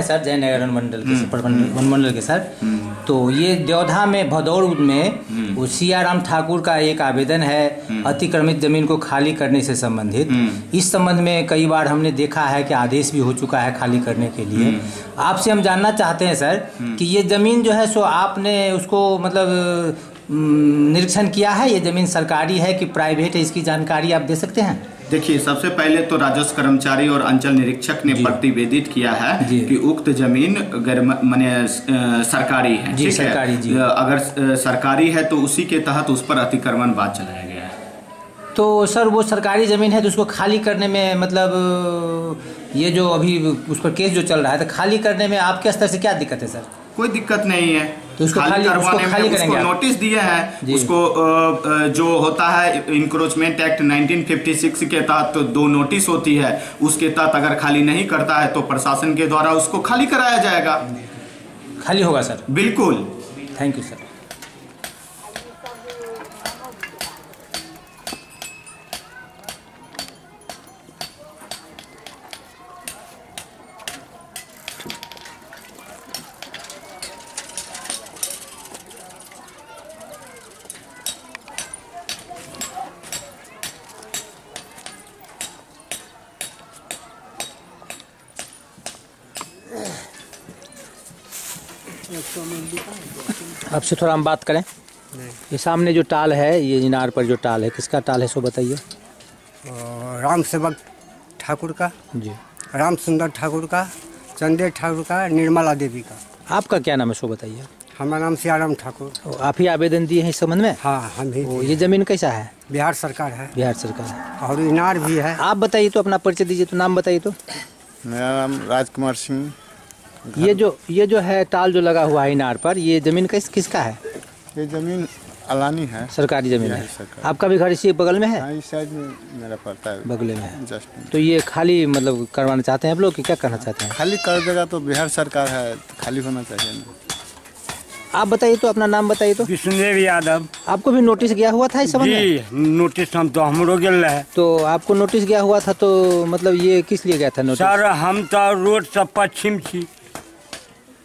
है सर, जयनगर वनमंडल के सर। तो ये देवधा में भदौर में वो सियाराम ठाकुर का एक आवेदन है अतिक्रमित जमीन को खाली करने से संबंधित। इस संबंध में कई बार हमने देखा है कि आदेश भी हो चुका है खाली करने के लिए। आपसे हम जानना चाहते हैं सर कि ये जमीन जो है सो आपने उसको मतलब निरीक्षण किया है, ये जमीन सरकारी है कि प्राइवेट है, इसकी जानकारी आप दे सकते हैं? देखिए, सबसे पहले तो राजस्व कर्मचारी और अंचल निरीक्षक ने प्रतिवेदित किया है कि उक्त जमीन सरकारी है। जी, सरकारी जी। अगर सरकारी है तो उसी के तहत उस पर अतिक्रमण बाद चलाया गया है। तो सर वो सरकारी ज़मीन है तो उसको खाली करने में मतलब ये जो अभी उस पर केस जो चल रहा है तो खाली करने में आपके स्तर से क्या दिक्कत है सर? कोई दिक्कत नहीं है। तो उसको खाली करवाने में उसको नोटिस दिए हैं। उसको जो होता है इंक्रोचमेंट एक्ट 1956 के तहत 2 नोटिस होती है, उसके तहत अगर खाली नहीं करता है तो प्रशासन के द्वारा उसको खाली कराया जाएगा। खाली होगा सर? बिल्कुल। Thank you sir. आपसे थोड़ा हम बात करें। ये सामने जो टाल है, ये इनार पर जो टाल है, किसका टाल है सो बताइए। राम सेवक ठाकुर का जी, राम सुंदर ठाकुर का, चंदेर ठाकुर का, निर्मला देवी का। आपका क्या नाम है सो बताइए। हमारा नाम सियाराम ठाकुर। आप ही आवेदन दिए हैं इस संबंध में? हाँ, हम ही। ये जमीन कैसा है? बिहार सरकार है। बिहार सरकार है और इनार भी है। आप बताइए तो, अपना परिचय दीजिए तो, नाम बताइए तो। मेरा नाम राजकुमार सिंह। ये जो है टाल जो लगा हुआ है इनार पर, ये जमीन किसका है? ये जमीन अलानी है, सरकारी जमीन है। आपका भी घर इसी बगल में है? हाँ, इस साइड में मेरा पड़ता है, बगल में है। जस्ट। तो ये खाली मतलब करवाना चाहते हैं आप लोग कि क्या करना चाहते हैं? खाली कर देगा तो बिहार सरकार है, तो खाली होना चाहिए ना। आप बताइए तो, अपना नाम बताइए तो। विष्णुदेव यादव। आपको भी नोटिस गया हुआ था इस संबंध में? जी, नोटिस हम तो हमरो गेल है। तो आपको नोटिस गया हुआ था तो मतलब ये किस लिए गया था नोटिस? सर हम तो रोड से पश्चिम छी,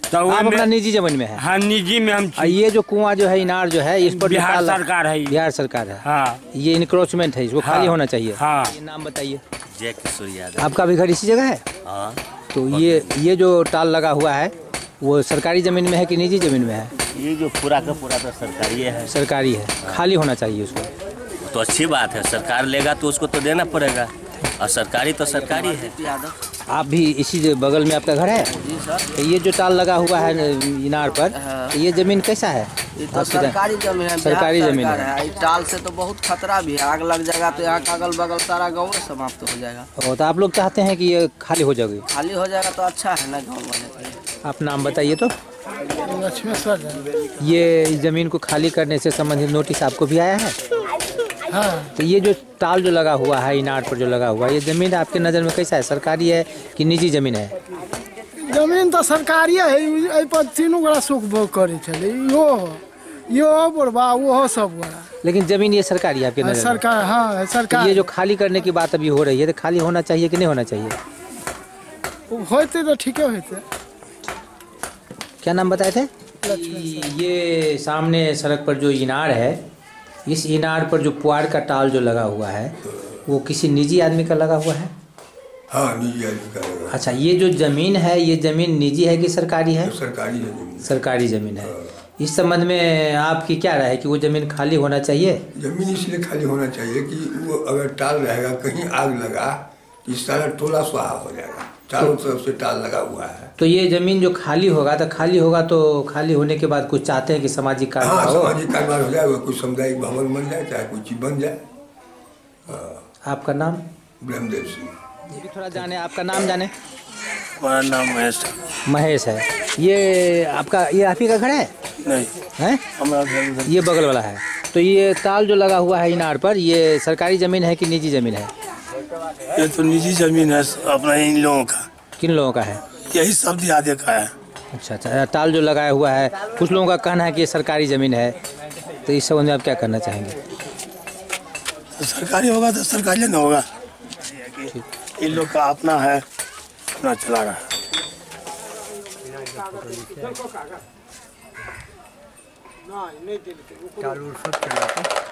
तो आप अपना निजी जमीन में है? हाँ, निजी में हम। ये जो कुआं जो है, इनार जो है, इस पर बिहार सरकार है। बिहार सरकार है। हाँ, ये इंक्रोचमेंट है, इसको खाली होना चाहिए। हाँ। ये नाम बताइए। जय किशोर यादव। आपका भी घर इसी जगह है? हाँ। तो ये जो टाल लगा हुआ है वो सरकारी जमीन में है कि निजी जमीन में है? ये जो पूरा का पूरा तो सरकारी है। सरकारी है। खाली होना चाहिए उसको। तो अच्छी बात है, सरकार लेगा तो उसको तो देना पड़ेगा, और सरकारी तो सरकारी है। आप भी इसी बगल में आपका घर है? जी सर। तो ये जो टाल लगा हुआ है इनार पर, तो ये जमीन कैसा है? ये तो सरकारी जमीन है। सरकारी जमीन है। इस टाल से तो बहुत खतरा भी है, आग लग जाएगा तो यहाँ का अगल बगल सारा गाँव समाप्त हो जाएगा। तो आप लोग चाहते हैं कि ये खाली हो जाएगी? खाली हो जाएगा तो अच्छा है ना गाँव वाले के लिए। आप नाम बताइए तो। लक्ष्मेश्वर। ये इस जमीन को खाली करने से संबंधित नोटिस आपको भी आया है? हाँ। तो ये जो टाल जो लगा हुआ है, इनार पर जो लगा हुआ है, ये जमीन आपके नज़र में कैसा है? सरकारी है कि निजी जमीन है? जमीन तो सरकारी है। पर तीनों गोड़ा सुख भोग करे चले, यो बुढ़वा वो सब गोड़ा। लेकिन जमीन ये सरकारी है आपके नज़र में? सरकार, हाँ सरकार। तो ये जो खाली करने की बात अभी हो रही है, तो खाली होना चाहिए कि नहीं होना चाहिए? होते तो ठीक है होते। क्या नाम बताए थे? ये सामने सड़क पर जो इनार है, इस इनार पर जो पुआर का टाल जो लगा हुआ है वो किसी निजी आदमी का लगा हुआ है? हाँ, निजी आदमी का लगा। अच्छा, ये जो जमीन है, ये जमीन निजी है कि सरकारी है? सरकारी जमीन। सरकारी जमीन है। इस संबंध में आपकी क्या राय है कि वो जमीन खाली होना चाहिए? जमीन इसलिए खाली होना चाहिए कि वो अगर टाल रहेगा, कहीं आग लगा तो इस सारा टोला स्वाहा हो जाएगा। चारों तरफ से टाल लगा हुआ है। तो ये जमीन जो खाली होगा तो खाली होने के बाद कुछ चाहते हैं कि सामाजिक कार्य? हाँ, सामाजिक कारोबार हो जाए, कुछ सामुदायिक भवन बन जाए, चाहे कुछ चीज बन जाए। आपका नाम? ब्रह्मदेव सिंह। थोड़ा जाने, आपका नाम जाने। हमारा नाम महेश। महेश है। ये आपका, ये आप ही का घर है? नहीं है, हमारा घर ये बगल वाला है। तो ये ताल जो लगा हुआ है इनार पर, ये सरकारी जमीन है कि निजी जमीन है? ये तो निजी जमीन है अपना, इन लोगों का। किन लोगों का है? यही सब दिहादे का है। अच्छा अच्छा। टाल जो लगाया हुआ है, कुछ लोगों का कहना है कि ये सरकारी ज़मीन है, तो इस संबंध में आप क्या करना चाहेंगे? तो सरकारी होगा तो सरकारी ना होगा, इन लोग का अपना है, अपना चला रहा है। टाल उल सब चलाते